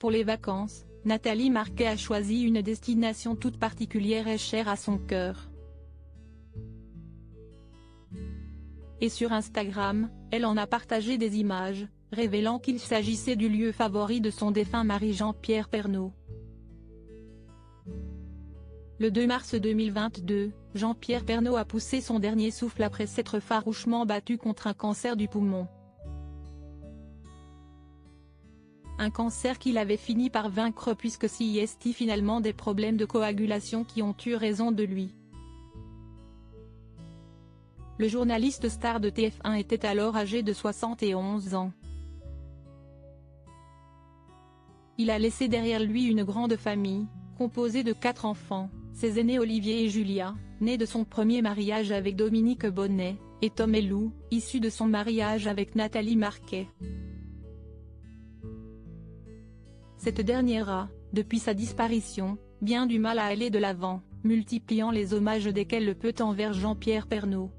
pour les vacances, Nathalie Marquet a choisi une destination toute particulière et chère à son cœur. Et sur Instagram, elle en a partagé des images, révélant qu'il s'agissait du lieu favori de son défunt mari Jean-Pierre Pernaut. Le 2 mars 2022, Jean-Pierre Pernaut a poussé son dernier souffle après s'être farouchement battu contre un cancer du poumon. Un cancer qu'il avait fini par vaincre puisque s'y est finalement des problèmes de coagulation qui ont eu raison de lui. Le journaliste star de TF1 était alors âgé de 71 ans. Il a laissé derrière lui une grande famille, composée de 4 enfants, ses aînés Olivier et Julia, nés de son premier mariage avec Dominique Bonnet, et Tom et Lou, issus de son mariage avec Nathalie Marquet. Cette dernière a, depuis sa disparition, bien du mal à aller de l'avant, multipliant les hommages desquels le peut envers Jean-Pierre Pernaut.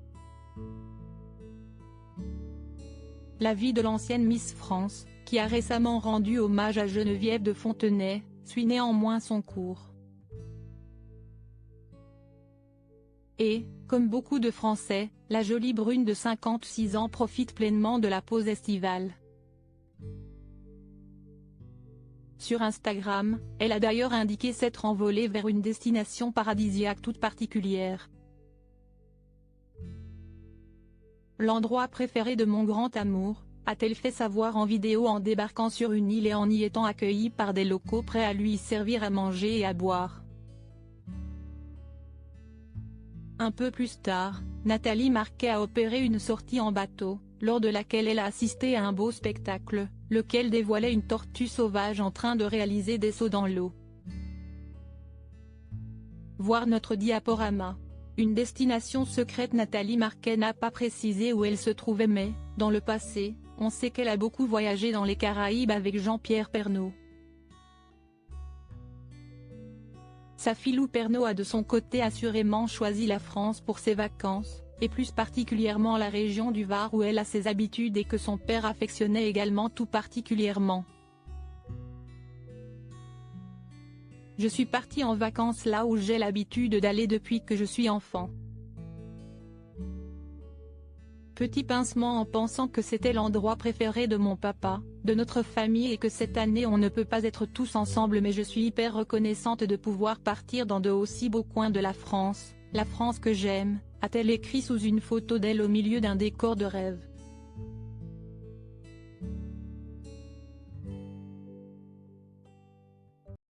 La vie de l'ancienne Miss France, qui a récemment rendu hommage à Geneviève de Fontenay, suit néanmoins son cours. Et, comme beaucoup de Français, la jolie brune de 56 ans profite pleinement de la pause estivale. Sur Instagram, elle a d'ailleurs indiqué s'être envolée vers une destination paradisiaque toute particulière. L'endroit préféré de mon grand amour, a-t-elle fait savoir en vidéo en débarquant sur une île et en y étant accueillie par des locaux prêts à lui servir à manger et à boire. Un peu plus tard, Nathalie Marquet a opéré une sortie en bateau, lors de laquelle elle a assisté à un beau spectacle, lequel dévoilait une tortue sauvage en train de réaliser des sauts dans l'eau. Voir notre diaporama. Une destination secrète. Nathalie Marquet n'a pas précisé où elle se trouvait mais, dans le passé, on sait qu'elle a beaucoup voyagé dans les Caraïbes avec Jean-Pierre Pernaut. Sa fille Lou Pernaut a de son côté assurément choisi la France pour ses vacances, et plus particulièrement la région du Var où elle a ses habitudes et que son père affectionnait également tout particulièrement. Je suis partie en vacances là où j'ai l'habitude d'aller depuis que je suis enfant. Petit pincement en pensant que c'était l'endroit préféré de mon papa, de notre famille et que cette année on ne peut pas être tous ensemble mais je suis hyper reconnaissante de pouvoir partir dans de aussi beaux coins de la France que j'aime, a-t-elle écrit sous une photo d'elle au milieu d'un décor de rêve.